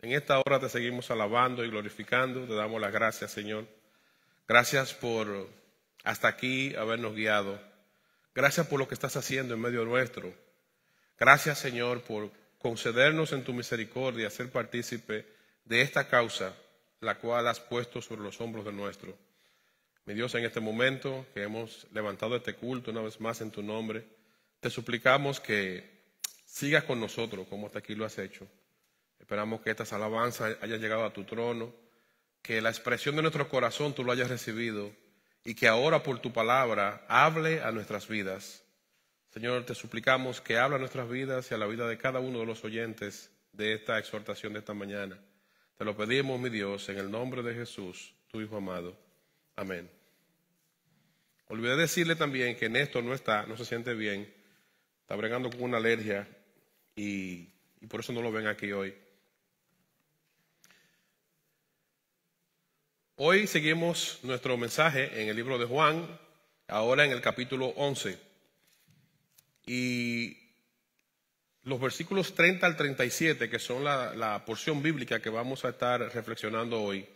En esta hora te seguimos alabando y glorificando. Te damos las gracias, Señor. Gracias por hasta aquí habernos guiado. Gracias por lo que estás haciendo en medio nuestro. Gracias, Señor, por concedernos en tu misericordia ser partícipe de esta causa, la cual has puesto sobre los hombros de nuestro. Mi Dios, en este momento que hemos levantado este culto una vez más en tu nombre, te suplicamos que sigas con nosotros como hasta aquí lo has hecho. Esperamos que estas alabanzas hayan llegado a tu trono, que la expresión de nuestro corazón tú lo hayas recibido y que ahora por tu palabra hable a nuestras vidas. Señor, te suplicamos que hable a nuestras vidas y a la vida de cada uno de los oyentes de esta exhortación de esta mañana. Te lo pedimos, mi Dios, en el nombre de Jesús, tu Hijo amado. Amén. Olvidé decirle también que Néstor no se siente bien, está bregando con una alergia y por eso no lo ven aquí hoy. Hoy seguimos nuestro mensaje en el libro de Juan, ahora en el capítulo 11. Y los versículos 30 al 37, que son la porción bíblica que vamos a estar reflexionando hoy,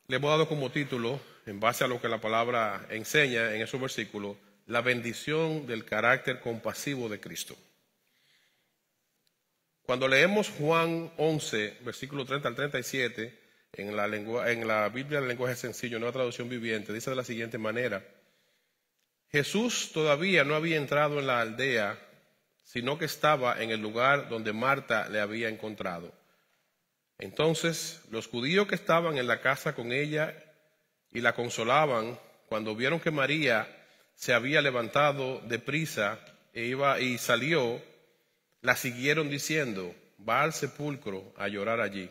le hemos dado como título, en base a lo que la palabra enseña en esos versículos, la bendición del carácter compasivo de Cristo. Cuando leemos Juan 11, versículos 30 al 37, en la Biblia del lenguaje sencillo, nueva traducción viviente, dice de la siguiente manera: Jesús todavía no había entrado en la aldea, sino que estaba en el lugar donde Marta le había encontrado. Entonces los judíos que estaban en la casa con ella y la consolaban, cuando vieron que María se había levantado deprisa y salió, la siguieron diciendo: va al sepulcro a llorar allí.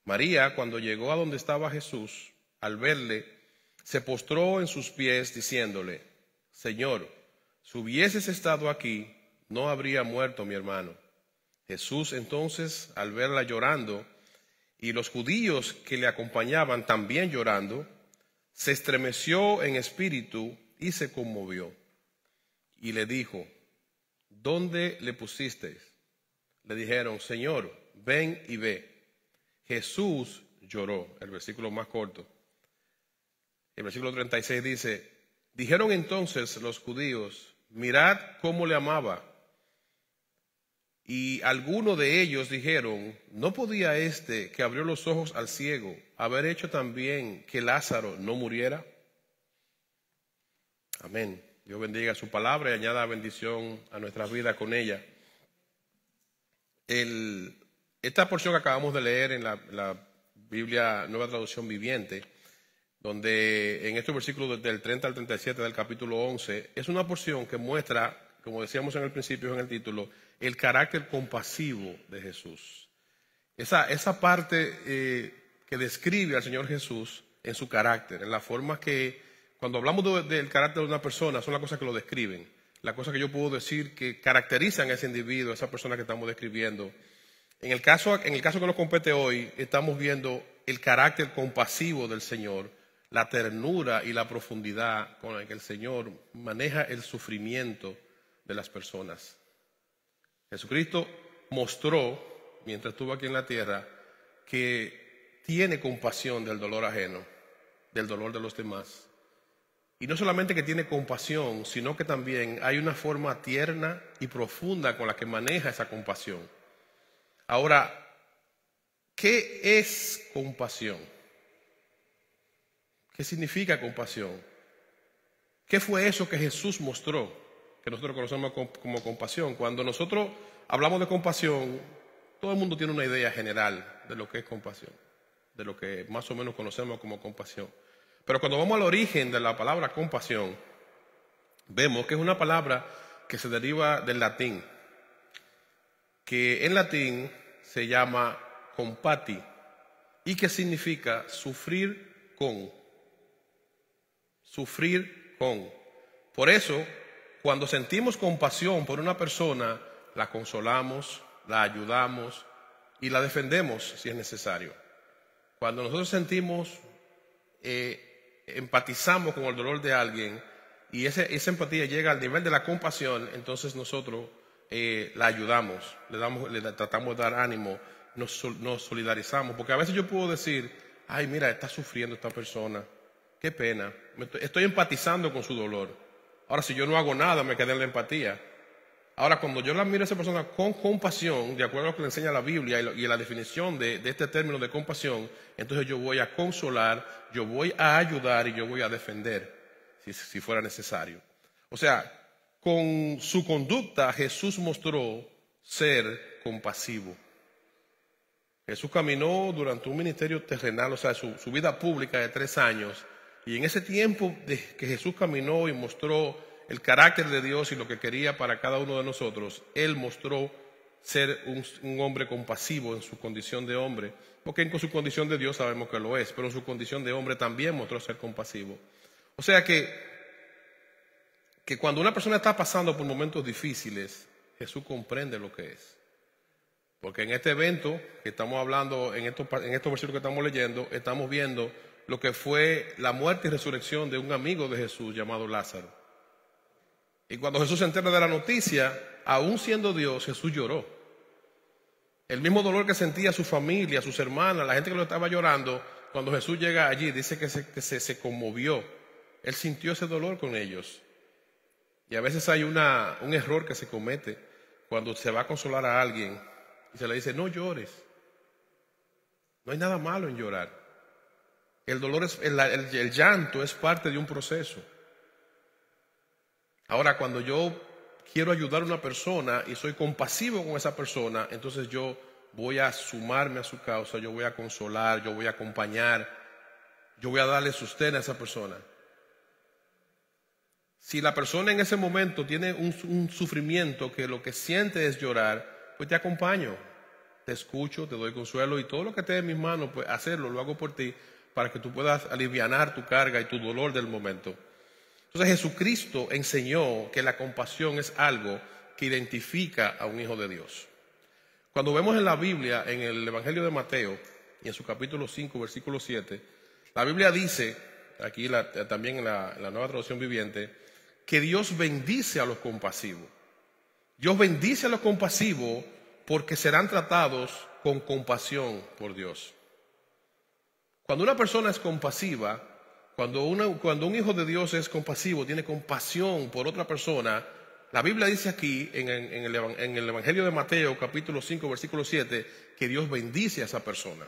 María, cuando llegó a donde estaba Jesús, al verle, se postró en sus pies diciéndole: Señor, si hubieses estado aquí, no habría muerto mi hermano. Jesús entonces, al verla llorando, y los judíos que le acompañaban también llorando, se estremeció en espíritu y se conmovió. Y le dijo: ¿dónde le pusisteis? Le dijeron: Señor, ven y ve. Jesús lloró, el versículo más corto. El versículo 36 dice: dijeron entonces los judíos: mirad cómo le amaba. Y algunos de ellos dijeron: ¿no podía este que abrió los ojos al ciego haber hecho también que Lázaro no muriera? Amén. Dios bendiga su palabra y añada bendición a nuestras vidas con ella. Esta porción que acabamos de leer en la Biblia Nueva Traducción Viviente, donde en estos versículos del 30 al 37 del capítulo 11, es una porción que muestra, como decíamos en el principio en el título, el carácter compasivo de Jesús. Esa parte que describe al Señor Jesús en su carácter, en la forma que, cuando hablamos del carácter de una persona, son las cosas que lo describen, las cosas que yo puedo decir que caracterizan a ese individuo, a esa persona que estamos describiendo. En el caso que nos compete hoy, estamos viendo el carácter compasivo del Señor, la ternura y la profundidad con la que el Señor maneja el sufrimiento de las personas. Jesucristo mostró, mientras estuvo aquí en la tierra, que tiene compasión del dolor ajeno, del dolor de los demás. Y no solamente que tiene compasión, sino que también hay una forma tierna y profunda con la que maneja esa compasión. Ahora, ¿qué es compasión? ¿Qué significa compasión? ¿Qué fue eso que Jesús mostró, que nosotros conocemos como compasión? Cuando nosotros hablamos de compasión, todo el mundo tiene una idea general de lo que es compasión, de lo que más o menos conocemos como compasión. Pero cuando vamos al origen de la palabra compasión, vemos que es una palabra que se deriva del latín, que en latín se llama compati y que significa sufrir con. Sufrir con. Por eso, cuando sentimos compasión por una persona, la consolamos, la ayudamos y la defendemos si es necesario. Cuando nosotros sentimos, empatizamos con el dolor de alguien y esa empatía llega al nivel de la compasión, entonces nosotros la ayudamos, le tratamos de dar ánimo, nos solidarizamos. Porque a veces yo puedo decir, ay, mira, está sufriendo esta persona, qué pena, estoy empatizando con su dolor. Ahora, si yo no hago nada, me quedé en la empatía. Ahora, cuando yo la miro a esa persona con compasión, de acuerdo a lo que le enseña la Biblia y la definición de este término de compasión, entonces yo voy a consolar, yo voy a ayudar y yo voy a defender, si fuera necesario. O sea, con su conducta Jesús mostró ser compasivo. Jesús caminó durante un ministerio terrenal, o sea, su vida pública de 3 años, y en ese tiempo que Jesús caminó y mostró el carácter de Dios y lo que quería para cada uno de nosotros, Él mostró ser un hombre compasivo en su condición de hombre, porque en su condición de Dios sabemos que lo es, pero en su condición de hombre también mostró ser compasivo. O sea que cuando una persona está pasando por momentos difíciles, Jesús comprende lo que es. Porque en este evento que estamos hablando, en estos versículos que estamos leyendo, estamos viendo lo que fue la muerte y resurrección de un amigo de Jesús llamado Lázaro. Y cuando Jesús se entera de la noticia, aún siendo Dios, Jesús lloró. El mismo dolor que sentía su familia, sus hermanas, la gente que lo estaba llorando, cuando Jesús llega allí, dice que se conmovió. Él sintió ese dolor con ellos. Y a veces hay un error que se comete cuando se va a consolar a alguien y se le dice, no llores. No hay nada malo en llorar. El dolor el llanto es parte de un proceso. Ahora, cuando yo quiero ayudar a una persona y soy compasivo con esa persona, entonces yo voy a sumarme a su causa, yo voy a consolar, yo voy a acompañar, yo voy a darle sostén a esa persona. Si la persona en ese momento tiene un sufrimiento que lo que siente es llorar, pues te acompaño, te escucho, te doy consuelo y todo lo que esté en mis manos, pues hacerlo, lo hago por ti para que tú puedas alivianar tu carga y tu dolor del momento. Entonces Jesucristo enseñó que la compasión es algo que identifica a un hijo de Dios. Cuando vemos en la Biblia, en el Evangelio de Mateo, y en su capítulo 5, versículo 7, la Biblia dice, aquí también en la Nueva Traducción Viviente, que Dios bendice a los compasivos. Dios bendice a los compasivos porque serán tratados con compasión por Dios. Cuando una persona es compasiva, cuando un hijo de Dios es compasivo, tiene compasión por otra persona, la Biblia dice aquí en el Evangelio de Mateo, capítulo 5, versículo 7, que Dios bendice a esa persona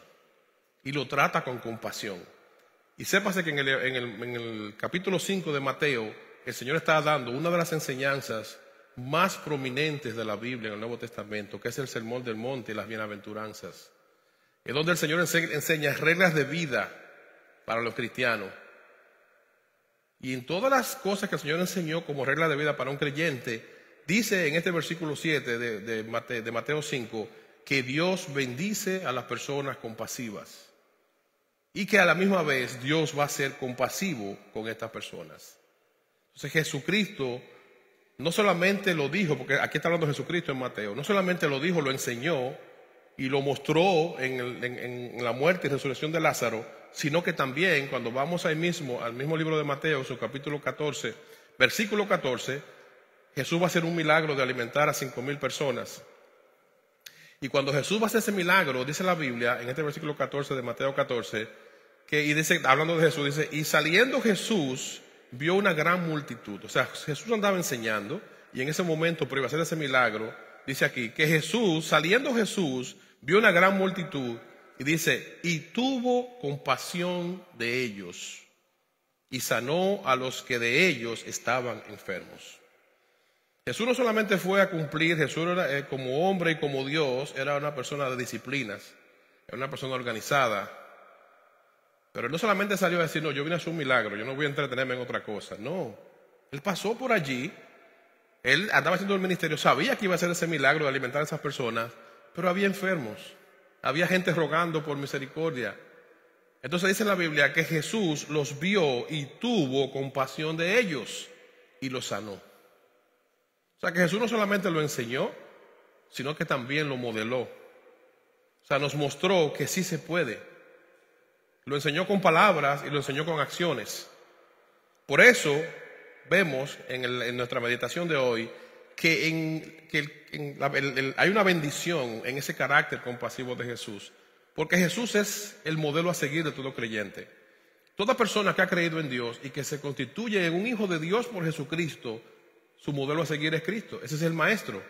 y lo trata con compasión. Y sépase que en el capítulo 5 de Mateo, el Señor está dando una de las enseñanzas más prominentes de la Biblia en el Nuevo Testamento, que es el Sermón del Monte y las Bienaventuranzas. Es donde el Señor enseña reglas de vida para los cristianos. Y en todas las cosas que el Señor enseñó como regla de vida para un creyente, dice en este versículo 7 de Mateo 5, que Dios bendice a las personas compasivas. Y que a la misma vez Dios va a ser compasivo con estas personas. Entonces Jesucristo no solamente lo dijo, porque aquí está hablando Jesucristo en Mateo, no solamente lo dijo, lo enseñó y lo mostró en la muerte y resurrección de Lázaro, sino que también cuando vamos ahí mismo, al mismo libro de Mateo, su capítulo 14, versículo 14, Jesús va a hacer un milagro de alimentar a 5,000 personas. Y cuando Jesús va a hacer ese milagro, dice la Biblia, en este versículo 14 de Mateo 14, y dice, hablando de Jesús, dice, y saliendo Jesús vio una gran multitud. O sea, Jesús andaba enseñando y en ese momento, por iba a hacer ese milagro, dice aquí, que saliendo Jesús, vio una gran multitud y dice, y tuvo compasión de ellos y sanó a los que de ellos estaban enfermos. Jesús no solamente fue a cumplir, Jesús era, como hombre y como Dios, era una persona de disciplinas, era una persona organizada. Pero él no solamente salió a decir, no, yo vine a hacer un milagro, yo no voy a entretenerme en otra cosa. No, él pasó por allí, él andaba haciendo el ministerio, sabía que iba a hacer ese milagro de alimentar a esas personas, pero había enfermos, había gente rogando por misericordia. Entonces dice la Biblia que Jesús los vio y tuvo compasión de ellos y los sanó. O sea que Jesús no solamente lo enseñó, sino que también lo modeló. O sea, nos mostró que sí se puede. Lo enseñó con palabras y lo enseñó con acciones. Por eso vemos en nuestra meditación de hoy hay una bendición en ese carácter compasivo de Jesús, porque Jesús es el modelo a seguir de todo creyente. Toda persona que ha creído en Dios y que se constituye en un hijo de Dios por Jesucristo, su modelo a seguir es Cristo. Ese es el maestro.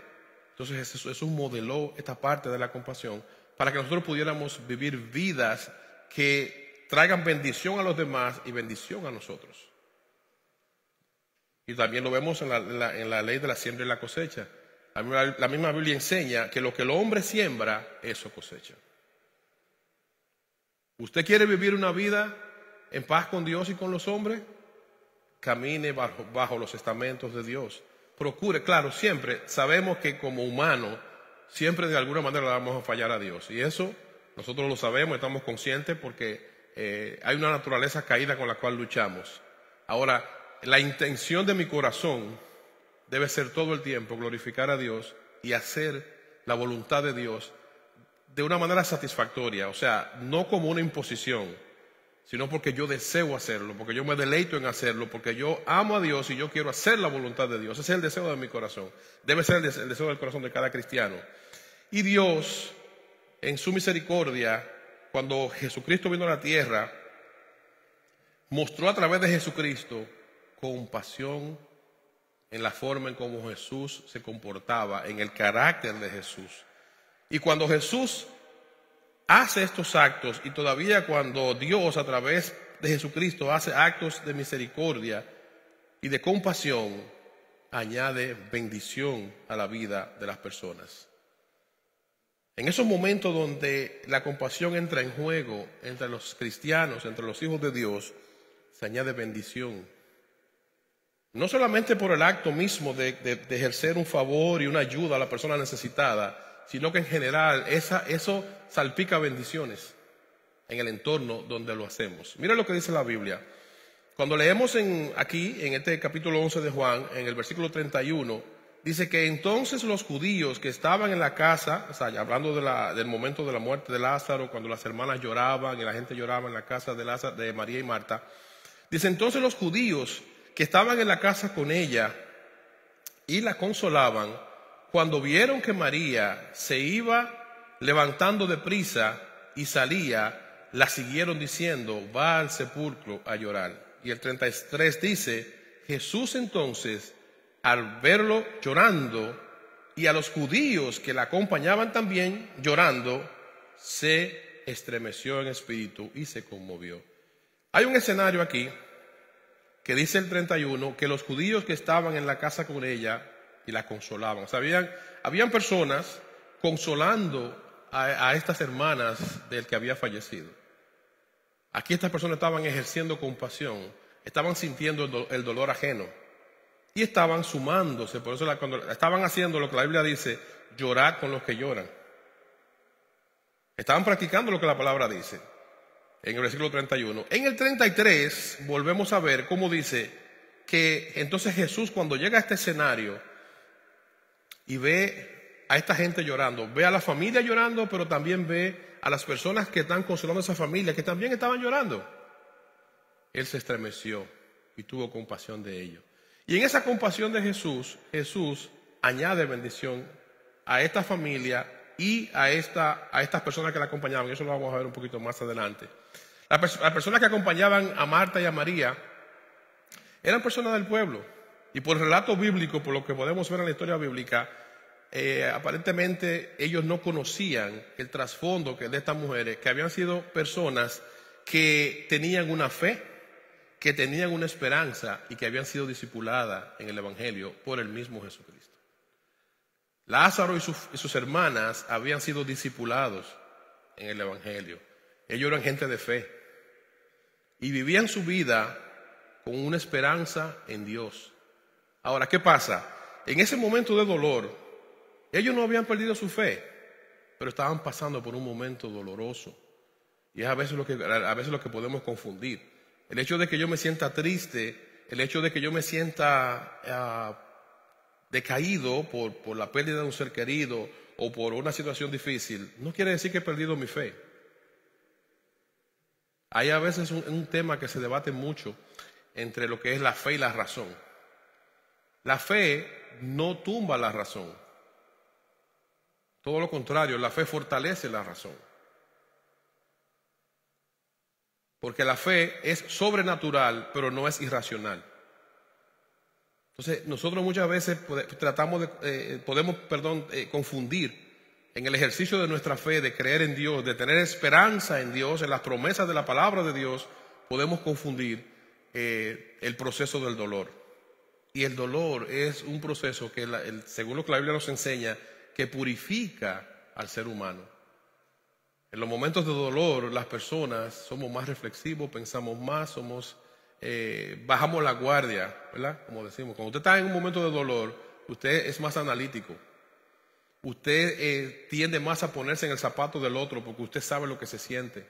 Entonces Jesús modeló esta parte de la compasión para que nosotros pudiéramos vivir vidas que traigan bendición a los demás y bendición a nosotros. Y también lo vemos en la ley de la siembra y la cosecha. La misma Biblia enseña que lo que el hombre siembra, eso cosecha. ¿Usted quiere vivir una vida en paz con Dios y con los hombres? Camine bajo los estamentos de Dios. Procure, claro, siempre sabemos que como humanos, siempre de alguna manera le vamos a fallar a Dios. Y eso nosotros lo sabemos, estamos conscientes porque hay una naturaleza caída con la cual luchamos. Ahora, la intención de mi corazón debe ser todo el tiempo glorificar a Dios y hacer la voluntad de Dios de una manera satisfactoria, o sea, no como una imposición, sino porque yo deseo hacerlo, porque yo me deleito en hacerlo, porque yo amo a Dios y yo quiero hacer la voluntad de Dios. Ese es el deseo de mi corazón, debe ser el deseo del corazón de cada cristiano. Y Dios, en su misericordia, cuando Jesucristo vino a la tierra, mostró a través de Jesucristo compasión en la forma en cómo Jesús se comportaba, en el carácter de Jesús. Y cuando Jesús hace estos actos, y todavía cuando Dios a través de Jesucristo hace actos de misericordia y de compasión, añade bendición a la vida de las personas. En esos momentos donde la compasión entra en juego entre los cristianos, entre los hijos de Dios, se añade bendición. No solamente por el acto mismo de ejercer un favor y una ayuda a la persona necesitada, sino que en general eso salpica bendiciones en el entorno donde lo hacemos. Mira lo que dice la Biblia. Cuando leemos aquí, en este capítulo 11 de Juan, en el versículo 31, dice que entonces los judíos que estaban en la casa, o sea, hablando del momento de la muerte de Lázaro, cuando las hermanas lloraban y la gente lloraba en la casa de María y Marta, dice entonces los judíos que estaban en la casa con ella y la consolaban, cuando vieron que María se iba levantando deprisa y salía, la siguieron diciendo, va al sepulcro a llorar. Y el 33 dice, Jesús entonces, al verlo llorando, y a los judíos que la acompañaban también llorando, se estremeció en espíritu y se conmovió. Hay un escenario aquí que dice el 31, que los judíos que estaban en la casa con ella y la consolaban. O sea, habían personas consolando a estas hermanas del que había fallecido. Aquí estas personas estaban ejerciendo compasión, estaban sintiendo el dolor ajeno y estaban sumándose. Por eso cuando estaban haciendo lo que la Biblia dice, llorar con los que lloran. Estaban practicando lo que la palabra dice en el versículo 31. En el 33 volvemos a ver cómo dice que entonces Jesús, cuando llega a este escenario y ve a esta gente llorando, ve a la familia llorando, pero también ve a las personas que están consolando a esa familia, que también estaban llorando. Él se estremeció y tuvo compasión de ellos. Y en esa compasión de Jesús, Jesús añade bendición a esta familia y a estas personas que la acompañaban. Eso lo vamos a ver un poquito más adelante. Las personas que acompañaban a Marta y a María eran personas del pueblo. Y por el relato bíblico, por lo que podemos ver en la historia bíblica, aparentemente ellos no conocían el trasfondo de estas mujeres, que habían sido personas que tenían una fe, que tenían una esperanza y que habían sido discipuladas en el Evangelio por el mismo Jesucristo. Lázaro y sus hermanas habían sido discipulados en el Evangelio. Ellos eran gente de fe y vivían su vida con una esperanza en Dios. Ahora, ¿qué pasa? En ese momento de dolor, ellos no habían perdido su fe, pero estaban pasando por un momento doloroso. Y es a veces lo que podemos confundir. El hecho de que yo me sienta triste, el hecho de que yo me sienta decaído por la pérdida de un ser querido o por una situación difícil, no quiere decir que he perdido mi fe. Hay a veces un tema que se debate mucho entre lo que es la fe y la razón. La fe no tumba la razón. Todo lo contrario, la fe fortalece la razón. Porque la fe es sobrenatural, pero no es irracional. Entonces, nosotros muchas veces podemos confundir en el ejercicio de nuestra fe, de creer en Dios, de tener esperanza en Dios, en las promesas de la palabra de Dios, podemos confundir el proceso del dolor. Y el dolor es un proceso que, según lo que la Biblia nos enseña, que purifica al ser humano. En los momentos de dolor, las personas somos más reflexivos, pensamos más, bajamos la guardia, ¿verdad? Como decimos, cuando usted está en un momento de dolor, usted es más analítico. Usted tiende más a ponerse en el zapato del otro porque usted sabe lo que se siente.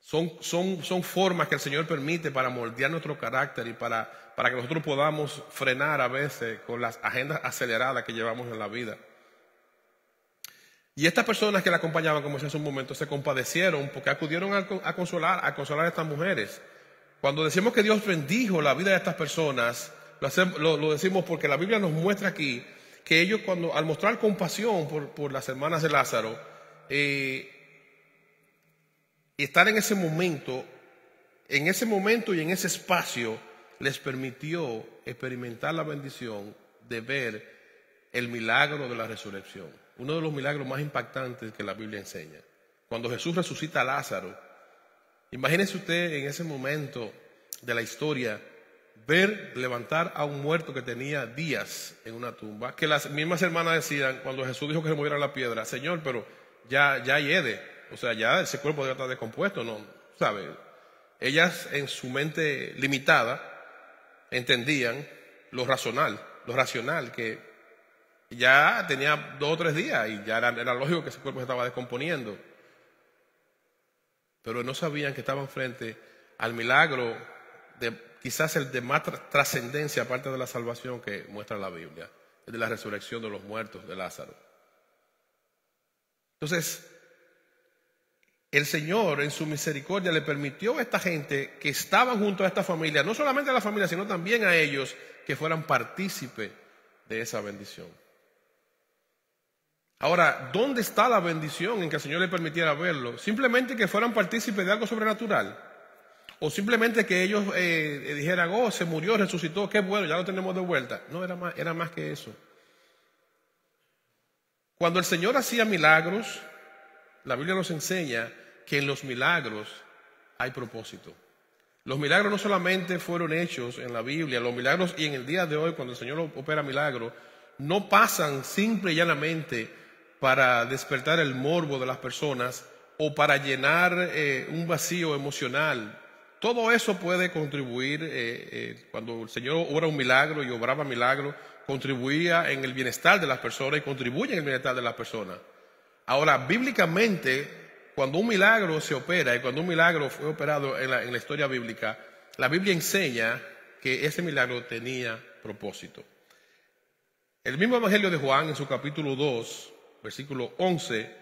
Son formas que el Señor permite para moldear nuestro carácter y para que nosotros podamos frenar a veces con las agendas aceleradas que llevamos en la vida. Y estas personas que la acompañaban, como decía hace un momento, se compadecieron porque acudieron a consolar a estas mujeres. Cuando decimos que Dios bendijo la vida de estas personas, lo decimos porque la Biblia nos muestra aquí que ellos, al mostrar compasión por las hermanas de Lázaro, estar en ese momento y en ese espacio les permitió experimentar la bendición de ver el milagro de la resurrección. Uno de los milagros más impactantes que la Biblia enseña. Cuando Jesús resucita a Lázaro, imagínese usted en ese momento de la historia ver levantar a un muerto que tenía días en una tumba, que las mismas hermanas decían cuando Jesús dijo que se moviera la piedra: Señor, pero ya hiede, o sea, ya ese cuerpo debe estar descompuesto, ¿no? ¿Sabe? Ellas en su mente limitada entendían lo racional, que ya tenía 2 o 3 días y ya era lógico que ese cuerpo se estaba descomponiendo. Pero no sabían que estaban frente al milagro quizás el de más trascendencia aparte de la salvación que muestra la Biblia, el de la resurrección de los muertos de Lázaro. Entonces, el Señor en su misericordia le permitió a esta gente que estaban junto a esta familia, no solamente a la familia, sino también a ellos, que fueran partícipes de esa bendición. Ahora, ¿dónde está la bendición en que el Señor le permitiera verlo? ¿Simplemente que fueran partícipes de algo sobrenatural? ¿O simplemente que ellos dijeran: oh, se murió, resucitó, qué bueno, ya lo tenemos de vuelta? No, era más que eso. Cuando el Señor hacía milagros, la Biblia nos enseña que en los milagros hay propósito. Los milagros no solamente fueron hechos en la Biblia, los milagros, y en el día de hoy, cuando el Señor opera milagros, no pasan simple y llanamente para despertar el morbo de las personas o para llenar un vacío emocional. Todo eso puede contribuir, cuando el Señor obra un milagro y obraba milagros, contribuía en el bienestar de las personas y contribuye en el bienestar de las personas. Ahora, bíblicamente, cuando un milagro se opera y cuando un milagro fue operado en la historia bíblica, la Biblia enseña que ese milagro tenía propósito. El mismo Evangelio de Juan, en su capítulo 2, versículo 11,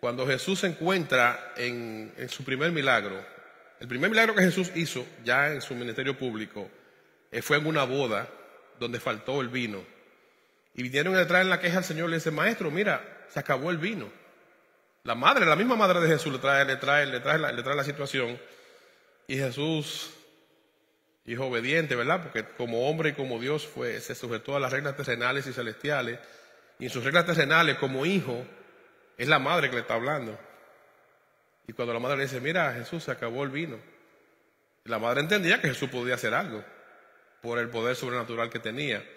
cuando Jesús se encuentra en su primer milagro, el primer milagro que Jesús hizo ya en su ministerio público fue en una boda donde faltó el vino. Y vinieron a le traen la queja al Señor y le dicen: Maestro, mira, se acabó el vino. La misma madre de Jesús le trae la situación. Y Jesús, hijo obediente, ¿verdad? Porque como hombre y como Dios se sujetó a las reglas terrenales y celestiales. Y en sus reglas terrenales, como hijo, es la madre que le está hablando. Y cuando la madre le dice: mira, Jesús, se acabó el vino. Y la madre entendía que Jesús podía hacer algo por el poder sobrenatural que tenía.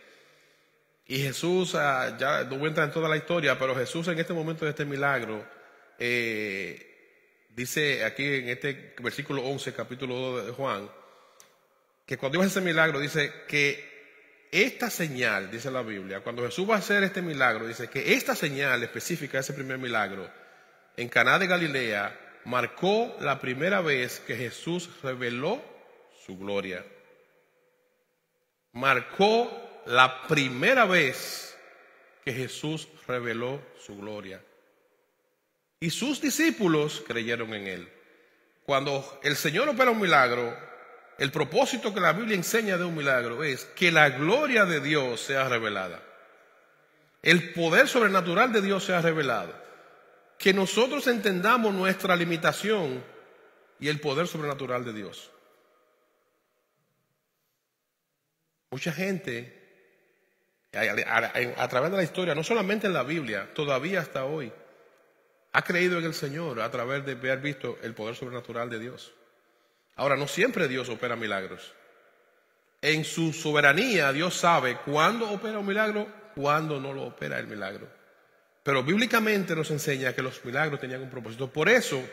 Y Jesús, ya no voy a entrar en toda la historia, pero Jesús en este momento de este milagro, dice aquí en este versículo 11, capítulo 2 de Juan, que cuando iba a hacer ese milagro, dice que esta señal, dice la Biblia, cuando Jesús va a hacer este milagro, dice que esta señal específica de ese primer milagro, en Caná de Galilea, marcó la primera vez que Jesús reveló su gloria. Marcó la primera vez que Jesús reveló su gloria. Y sus discípulos creyeron en él. Cuando el Señor opera un milagro, el propósito que la Biblia enseña de un milagro es que la gloria de Dios sea revelada. El poder sobrenatural de Dios sea revelado. Que nosotros entendamos nuestra limitación y el poder sobrenatural de Dios. Mucha gente, a través de la historia, no solamente en la Biblia, todavía hasta hoy, ha creído en el Señor a través de haber visto el poder sobrenatural de Dios. Ahora, no siempre Dios opera milagros. En su soberanía, Dios sabe cuándo opera un milagro, cuándo no lo opera el milagro. Pero bíblicamente nos enseña que los milagros tenían un propósito. Por eso,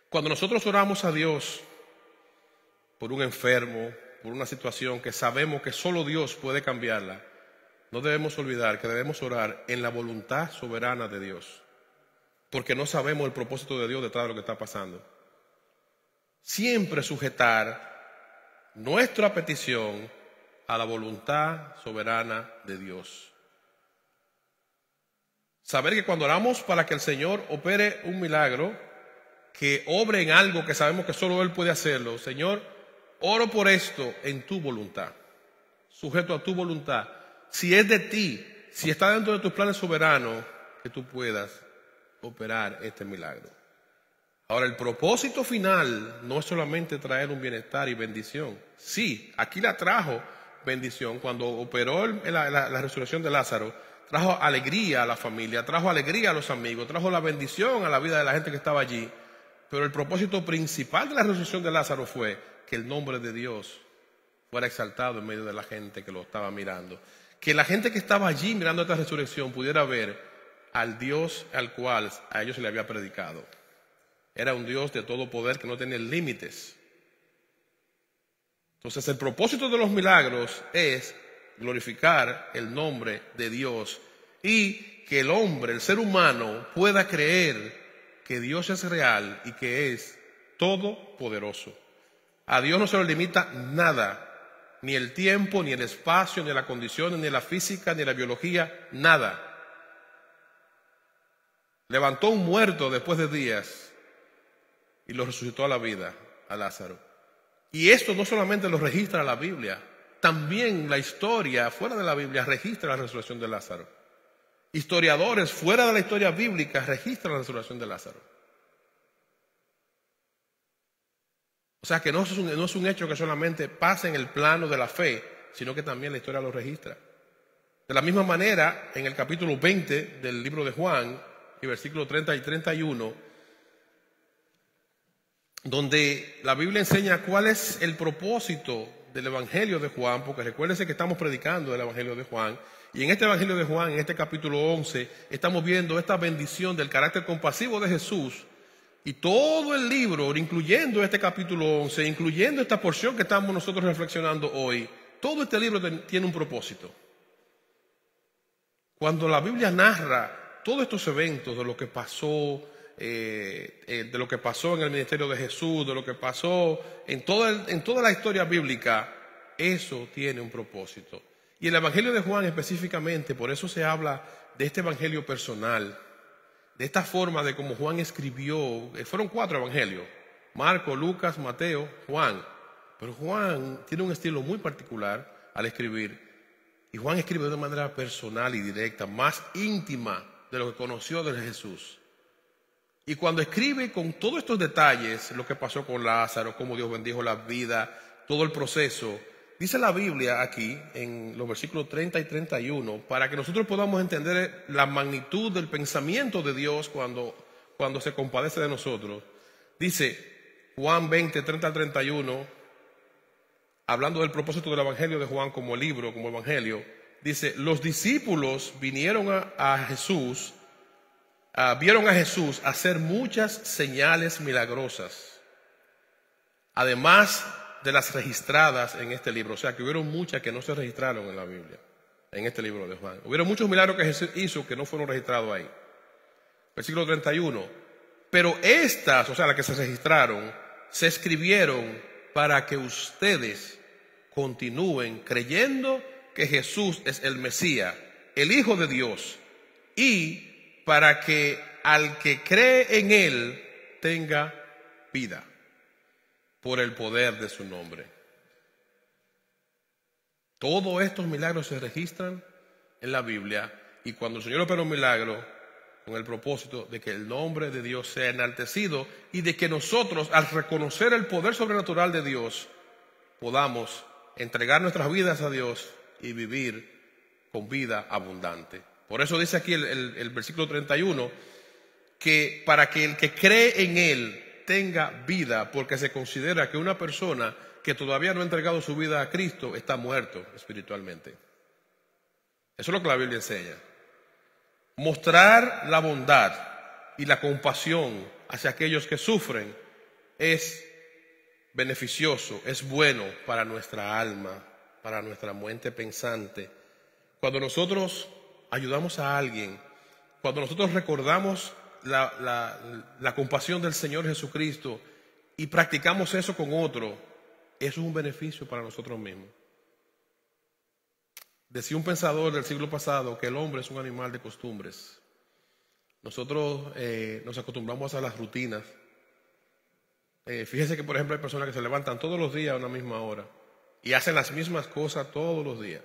cuando nosotros oramos a Dios por un enfermo, por una situación que sabemos que solo Dios puede cambiarla, no debemos olvidar que debemos orar en la voluntad soberana de Dios, porque no sabemos el propósito de Dios detrás de lo que está pasando. Siempre sujetar nuestra petición a la voluntad soberana de Dios. Saber que cuando oramos para que el Señor opere un milagro, que obre en algo que sabemos que solo Él puede hacerlo, Señor, oro por esto en tu voluntad, sujeto a tu voluntad. Si es de ti, si está dentro de tus planes soberanos, que tú puedas operar este milagro. Ahora, el propósito final no es solamente traer un bienestar y bendición. Sí, aquí la trajo bendición. Cuando operó la resurrección de Lázaro, trajo alegría a la familia, trajo alegría a los amigos, trajo la bendición a la vida de la gente que estaba allí. Pero el propósito principal de la resurrección de Lázaro fue que el nombre de Dios fuera exaltado en medio de la gente que lo estaba mirando. Que la gente que estaba allí mirando esta resurrección pudiera ver al Dios al cual a ellos se le había predicado. Era un Dios de todo poder que no tenía límites. Entonces el propósito de los milagros es glorificar el nombre de Dios y que el hombre, el ser humano, pueda creer que Dios es real y que es todopoderoso. A Dios no se le limita nada, ni el tiempo, ni el espacio, ni las condiciones, ni la física, ni la biología, nada. Levantó un muerto después de días y lo resucitó a la vida, a Lázaro. Y esto no solamente lo registra la Biblia, también la historia fuera de la Biblia registra la resurrección de Lázaro. Historiadores fuera de la historia bíblica registran la resurrección de Lázaro. O sea que no es un hecho que solamente pasa en el plano de la fe, sino que también la historia lo registra. De la misma manera, en el capítulo 20 del libro de Juan, y versículos 30 y 31, donde la Biblia enseña cuál es el propósito del Evangelio de Juan, porque recuérdense que estamos predicando el Evangelio de Juan, y en este Evangelio de Juan, en este capítulo 11, estamos viendo esta bendición del carácter compasivo de Jesús, y todo el libro, incluyendo este capítulo 11, incluyendo esta porción que estamos nosotros reflexionando hoy, todo este libro tiene un propósito. Cuando la Biblia narra todos estos eventos de lo que pasó, de lo que pasó en el ministerio de Jesús, de lo que pasó en toda la historia bíblica, eso tiene un propósito. Y el Evangelio de Juan específicamente, por eso se habla de este Evangelio personal, de esta forma de cómo Juan escribió. Fueron 4 evangelios: Marco, Lucas, Mateo, Juan. Pero Juan tiene un estilo muy particular al escribir. Y Juan escribe de una manera personal y directa, más íntima de lo que conoció de Jesús. Y cuando escribe con todos estos detalles, lo que pasó con Lázaro, cómo Dios bendijo la vida, todo el proceso, dice la Biblia aquí en los versículos 30 y 31, para que nosotros podamos entender la magnitud del pensamiento de Dios cuando se compadece de nosotros. Dice Juan 20, 30 al 31, hablando del propósito del Evangelio de Juan como libro, como Evangelio, dice: los discípulos vinieron a Jesús, vieron a Jesús hacer muchas señales milagrosas, además de las registradas en este libro. O sea que hubieron muchas que no se registraron en la Biblia, en este libro de Juan. Hubieron muchos milagros que Jesús hizo que no fueron registrados ahí. Versículo 31. Pero estas, o sea, las que se registraron, se escribieron para que ustedes continúen creyendo que Jesús es el Mesías, el Hijo de Dios, y para que al que cree en Él tenga vida. por el poder de su nombre. Todos estos milagros se registran en la Biblia, y cuando el Señor opera un milagro, con el propósito de que el nombre de Dios sea enaltecido y de que nosotros, al reconocer el poder sobrenatural de Dios, podamos entregar nuestras vidas a Dios y vivir con vida abundante. Por eso dice aquí el versículo 31, que para que el que cree en Él tenga vida, porque se considera que una persona que todavía no ha entregado su vida a Cristo está muerto espiritualmente. Eso es lo que la Biblia enseña. Mostrar la bondad y la compasión hacia aquellos que sufren es beneficioso, es bueno para nuestra alma, para nuestra mente pensante. Cuando nosotros ayudamos a alguien, cuando nosotros recordamos la compasión del Señor Jesucristo y practicamos eso con otro, eso es un beneficio para nosotros mismos. Decía un pensador del siglo pasado que el hombre es un animal de costumbres. Nosotros nos acostumbramos a las rutinas. Fíjese que, por ejemplo, hay personas que se levantan todos los días a una misma hora y hacen las mismas cosas todos los días.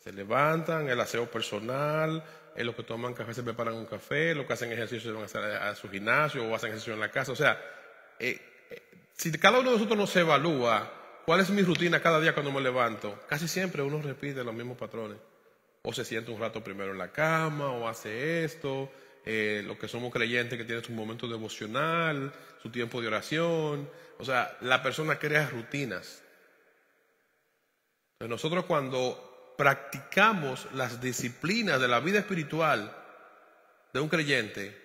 Se levantan, el aseo personal, los que toman café se preparan un café, los que hacen ejercicio se van a hacer a su gimnasio o hacen ejercicio en la casa. O sea, si cada uno de nosotros nos evalúa cuál es mi rutina cada día cuando me levanto, casi siempre uno repite los mismos patrones. O se sienta un rato primero en la cama, o hace esto. Los que somos creyentes que tienen su momento devocional, su tiempo de oración. O sea, la persona crea rutinas. Entonces nosotros, cuando practicamos las disciplinas de la vida espiritual de un creyente,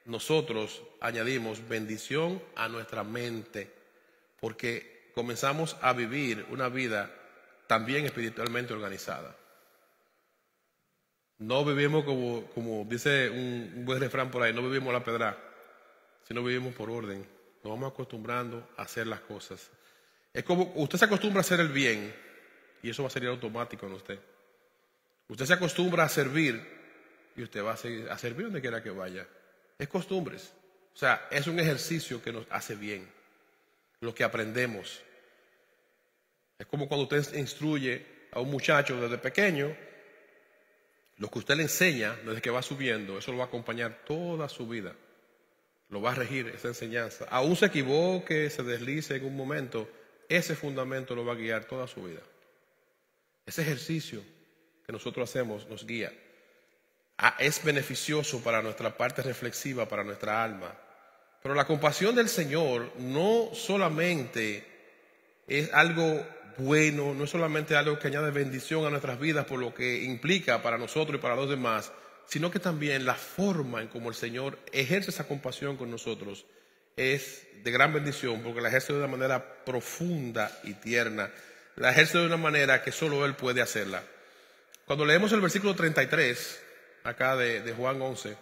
nosotros añadimos bendición a nuestra mente, porque comenzamos a vivir una vida también espiritualmente organizada. No vivimos como dice un buen refrán por ahí, no vivimos la pedra, sino vivimos por orden. Nos vamos acostumbrando a hacer las cosas. Es como usted se acostumbra a hacer el bien y eso va a ser automático en usted. Usted se acostumbra a servir y usted va a servir donde quiera que vaya. Es costumbres. O sea, es un ejercicio que nos hace bien. Lo que aprendemos. Es como cuando usted instruye a un muchacho desde pequeño. Lo que usted le enseña desde que va subiendo, eso lo va a acompañar toda su vida. Lo va a regir esa enseñanza. Aún se equivoque, se deslice en un momento, ese fundamento lo va a guiar toda su vida. Ese ejercicio que nosotros hacemos nos guía. Es beneficioso para nuestra parte reflexiva, para nuestra alma. Pero la compasión del Señor no solamente es algo bueno, no es solamente algo que añade bendición a nuestras vidas por lo que implica para nosotros y para los demás, sino que también la forma en cómo el Señor ejerce esa compasión con nosotros es de gran bendición, porque la ejerce de una manera profunda y tierna, la ejerce de una manera que solo Él puede hacerla. Cuando leemos el versículo 33, acá de Juan 11,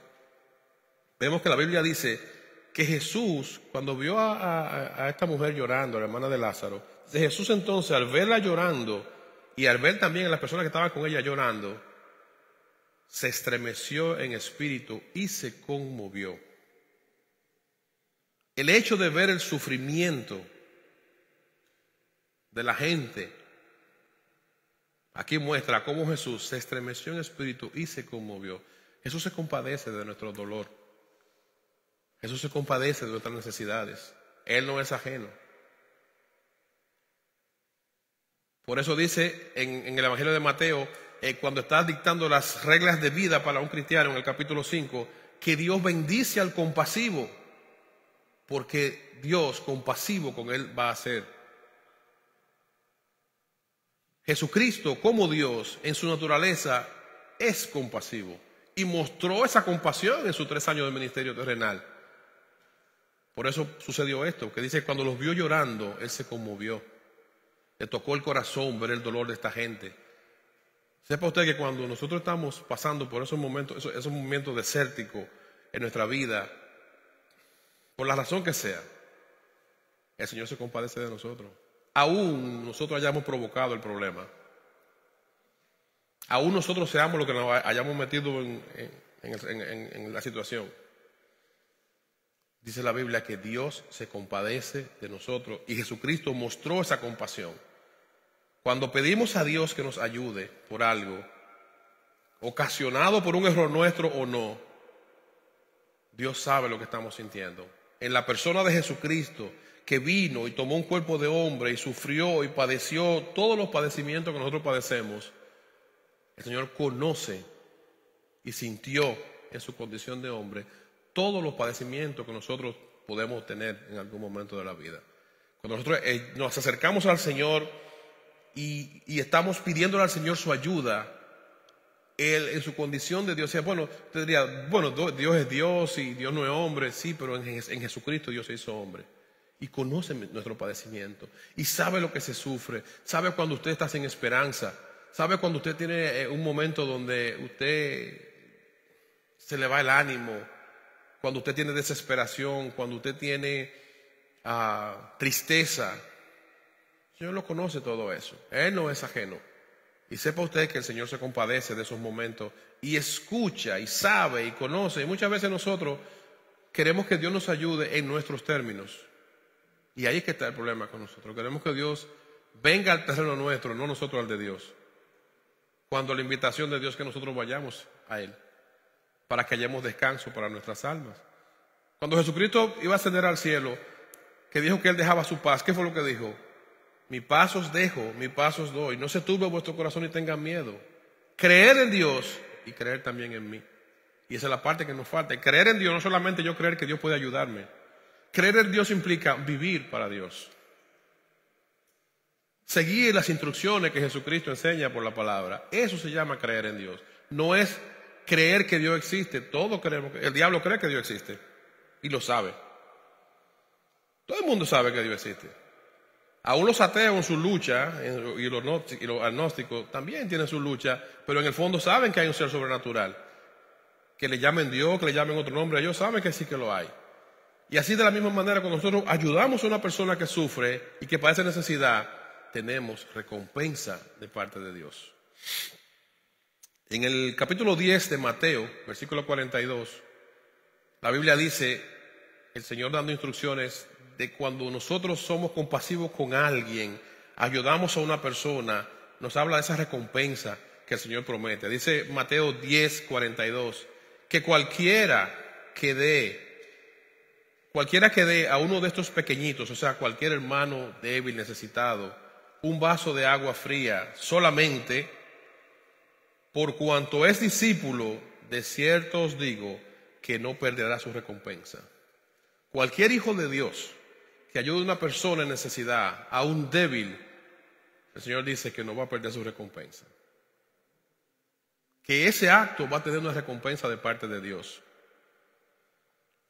vemos que la Biblia dice que Jesús, cuando vio a esta mujer llorando, a la hermana de Lázaro, Jesús entonces, al verla llorando y al ver también a las personas que estaban con ella llorando, se estremeció en espíritu y se conmovió. El hecho de ver el sufrimiento de la gente aquí muestra cómo Jesús se estremeció en espíritu y se conmovió. Jesús se compadece de nuestro dolor. Jesús se compadece de nuestras necesidades. Él no es ajeno. Por eso dice en el Evangelio de Mateo, cuando está dictando las reglas de vida para un cristiano en el capítulo 5, que Dios bendice al compasivo, porque Dios compasivo con él va a ser. Jesucristo, como Dios, en su naturaleza, es compasivo y mostró esa compasión en sus 3 años de ministerio terrenal. Por eso sucedió esto, que dice, cuando los vio llorando, Él se conmovió. Le tocó el corazón ver el dolor de esta gente. Sepa usted que cuando nosotros estamos pasando por esos momentos desérticos en nuestra vida, por la razón que sea, el Señor se compadece de nosotros. Aún nosotros hayamos provocado el problema, aún nosotros seamos los que nos hayamos metido en la situación, Dice la Biblia que Dios se compadece de nosotros y Jesucristo mostró esa compasión. Cuando pedimos a Dios que nos ayude por algo, ocasionado por un error nuestro o no, Dios sabe lo que estamos sintiendo. En la persona de Jesucristo, que vino y tomó un cuerpo de hombre y sufrió y padeció todos los padecimientos que nosotros padecemos, el Señor conoce y sintió en su condición de hombre todos los padecimientos que nosotros podemos tener en algún momento de la vida. Cuando nosotros nos acercamos al Señor y estamos pidiéndole al Señor su ayuda, Él en su condición de Dios, bueno, usted diría, bueno, Dios es Dios y Dios no es hombre, sí, pero en Jesucristo Dios se hizo hombre. Y conoce nuestro padecimiento y sabe lo que se sufre, sabe cuando usted está sin esperanza, sabe cuando usted tiene un momento donde usted se le va el ánimo, cuando usted tiene desesperación, cuando usted tiene tristeza. El Señor lo conoce todo eso, Él no es ajeno. Y sepa usted que el Señor se compadece de esos momentos y escucha y sabe y conoce. Y muchas veces nosotros queremos que Dios nos ayude en nuestros términos. Y ahí es que está el problema con nosotros. Queremos que Dios venga al terreno nuestro, no nosotros al de Dios. Cuando la invitación de Dios es que nosotros vayamos a Él, para que hallemos descanso para nuestras almas. Cuando Jesucristo iba a ascender al cielo, que dijo que Él dejaba su paz, ¿qué fue lo que dijo? Mi paz os dejo, mi paz os doy. No se turbe vuestro corazón y tengan miedo. Creer en Dios y creer también en mí. Y esa es la parte que nos falta. Creer en Dios, no solamente yo creer que Dios puede ayudarme. Creer en Dios implica vivir para Dios. Seguir las instrucciones que Jesucristo enseña por la palabra. Eso se llama creer en Dios. No es creer que Dios existe. Todos creemos, el diablo cree que Dios existe. Y lo sabe. Todo el mundo sabe que Dios existe. Aún los ateos en su lucha, y los agnósticos también tienen su lucha, pero en el fondo saben que hay un ser sobrenatural. Que le llamen Dios, que le llamen otro nombre, ellos saben que sí que lo hay. Y así de la misma manera, cuando nosotros ayudamos a una persona que sufre y que padece necesidad, tenemos recompensa de parte de Dios. En el capítulo 10 de Mateo, versículo 42, la Biblia dice, el Señor dando instrucciones de cuando nosotros somos compasivos con alguien, ayudamos a una persona, nos habla de esa recompensa que el Señor promete. Dice Mateo 10, 42, que cualquiera que dé a uno de estos pequeñitos, o sea, cualquier hermano débil, necesitado, un vaso de agua fría, solamente por cuanto es discípulo, de cierto os digo que no perderá su recompensa. Cualquier hijo de Dios que ayude a una persona en necesidad, a un débil, el Señor dice que no va a perder su recompensa. Que ese acto va a tener una recompensa de parte de Dios.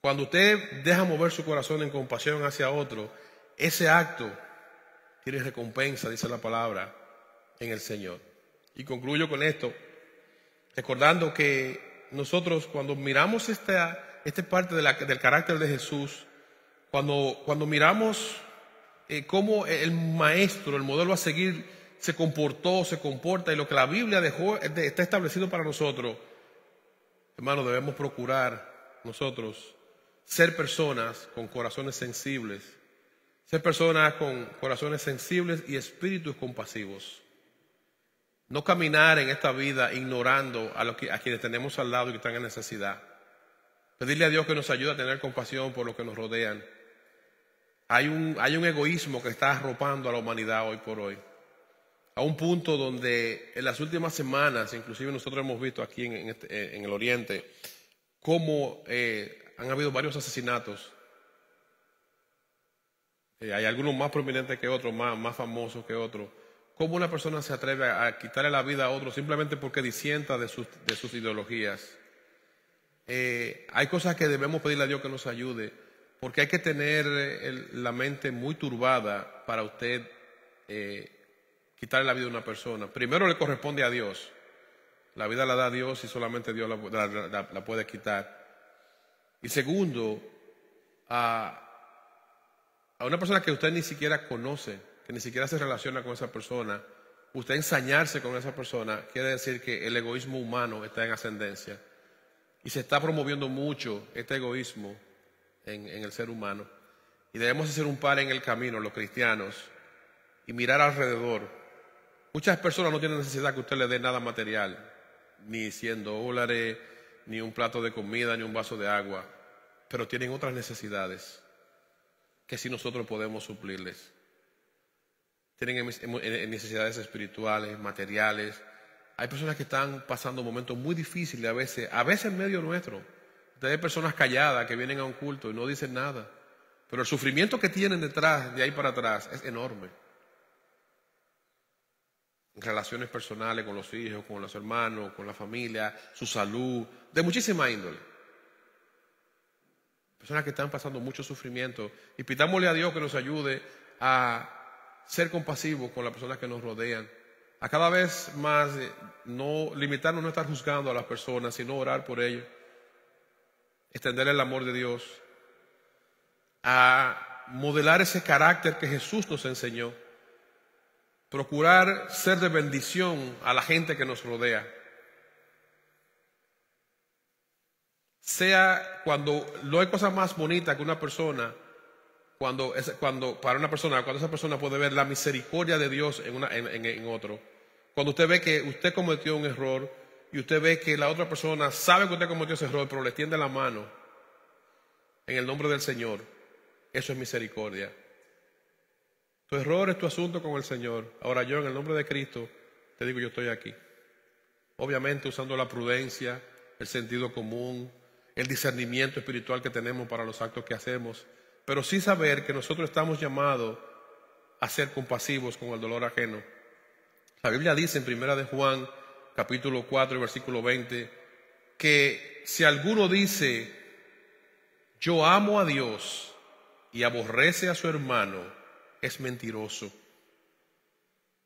Cuando usted deja mover su corazón en compasión hacia otro, ese acto tiene recompensa, dice la palabra, en el Señor. Y concluyo con esto, recordando que nosotros cuando miramos esta parte del carácter de Jesús, cuando miramos cómo el maestro, el modelo a seguir, se comportó, se comporta y lo que la Biblia dejó está establecido para nosotros, hermanos, debemos procurar nosotros ser personas con corazones sensibles, ser personas con corazones sensibles y espíritus compasivos. No caminar en esta vida ignorando a quienes tenemos al lado y que están en necesidad. Pedirle a Dios que nos ayude a tener compasión por los que nos rodean. Hay un egoísmo que está arropando a la humanidad hoy por hoy. A un punto donde en las últimas semanas, inclusive nosotros hemos visto aquí en el Oriente, cómo han habido varios asesinatos. Hay algunos más prominentes que otros, más famosos que otros. Cómo una persona se atreve a quitarle la vida a otro simplemente porque disienta de sus ideologías. Hay cosas que debemos pedirle a Dios que nos ayude, porque hay que tener la mente muy turbada para usted quitarle la vida a una persona. Primero le corresponde a Dios. La vida la da Dios y solamente Dios la puede quitar. Y segundo, a una persona que usted ni siquiera conoce, que ni siquiera se relaciona con esa persona, usted ensañarse con esa persona, quiere decir que el egoísmo humano está en ascendencia. Y se está promoviendo mucho este egoísmo en el ser humano. Y debemos hacer un par en el camino, los cristianos, y mirar alrededor. Muchas personas no tienen necesidad que usted le dé nada material, ni $100, ni un plato de comida, ni un vaso de agua, pero tienen otras necesidades que sí nosotros podemos suplirles. Tienen necesidades espirituales, materiales. Hay personas que están pasando momentos muy difíciles a veces en medio nuestro. Hay personas calladas que vienen a un culto y no dicen nada, pero el sufrimiento que tienen detrás, de ahí para atrás, es enorme. Relaciones personales con los hijos, con los hermanos, con la familia, su salud, de muchísima índole. Personas que están pasando mucho sufrimiento, y pidámosle a Dios que nos ayude a ser compasivos con las personas que nos rodean, a cada vez más no limitarnos, no estar juzgando a las personas, sino orar por ellos, extender el amor de Dios, a modelar ese carácter que Jesús nos enseñó, procurar ser de bendición a la gente que nos rodea. Sea cuando no hay cosa más bonita que una persona, cuando esa persona puede ver la misericordia de Dios en otro. Cuando usted ve que usted cometió un error y usted ve que la otra persona sabe que usted cometió ese error, pero le tiende la mano en el nombre del Señor, eso es misericordia. Tu error es tu asunto con el Señor. Ahora yo, en el nombre de Cristo, te digo, yo estoy aquí. Obviamente usando la prudencia, el sentido común, el discernimiento espiritual que tenemos para los actos que hacemos, pero sí saber que nosotros estamos llamados a ser compasivos con el dolor ajeno. La Biblia dice en 1 de Juan, capítulo 4, versículo 20, que si alguno dice, yo amo a Dios y aborrece a su hermano, es mentiroso.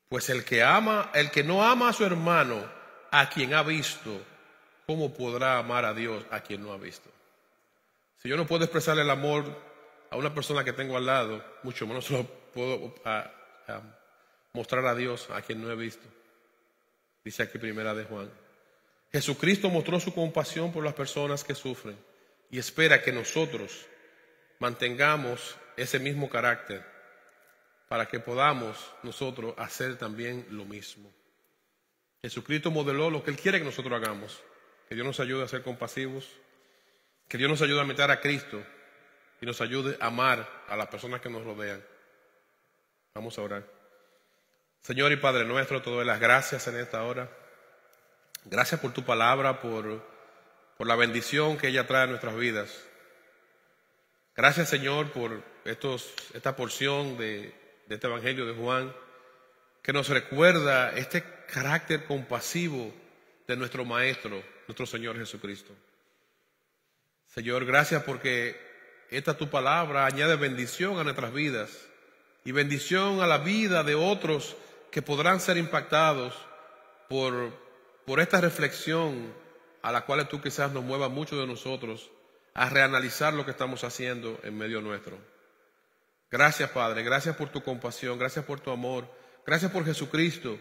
Pues el que no ama a su hermano, a quien ha visto, ¿cómo podrá amar a Dios a quien no ha visto? Si yo no puedo expresar el amor a una persona que tengo al lado, mucho menos lo puedo mostrar a Dios a quien no he visto. Dice aquí 1 de Juan. Jesucristo mostró su compasión por las personas que sufren y espera que nosotros mantengamos ese mismo carácter para que podamos nosotros hacer también lo mismo. Jesucristo modeló lo que Él quiere que nosotros hagamos. Que Dios nos ayude a ser compasivos, que Dios nos ayude a imitar a Cristo y nos ayude a amar a las personas que nos rodean. Vamos a orar. Señor y Padre nuestro, te doy las gracias en esta hora. Gracias por tu palabra, por la bendición que ella trae a nuestras vidas. Gracias, Señor, por esta porción de este Evangelio de Juan, que nos recuerda este carácter compasivo de nuestro Maestro, nuestro Señor Jesucristo. Señor, gracias porque esta tu palabra añade bendición a nuestras vidas y bendición a la vida de otros que podrán ser impactados por esta reflexión a la cual tú quizás nos muevas muchos de nosotros a reanalizar lo que estamos haciendo en medio nuestro. Gracias, Padre, gracias por tu compasión, gracias por tu amor, gracias por Jesucristo,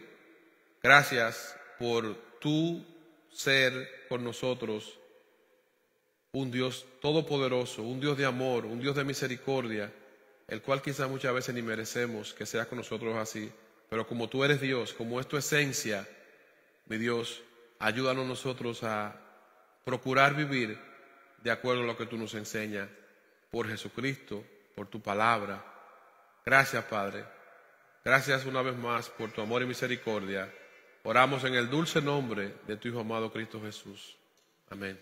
gracias por tu ser con nosotros, un Dios todopoderoso, un Dios de amor, un Dios de misericordia, el cual quizás muchas veces ni merecemos que seas con nosotros así, pero como tú eres Dios, como es tu esencia, mi Dios, ayúdanos nosotros a procurar vivir de acuerdo a lo que tú nos enseñas, por Jesucristo, por tu palabra. Gracias, Padre. Gracias una vez más por tu amor y misericordia. Oramos en el dulce nombre de tu Hijo amado Cristo Jesús. Amén.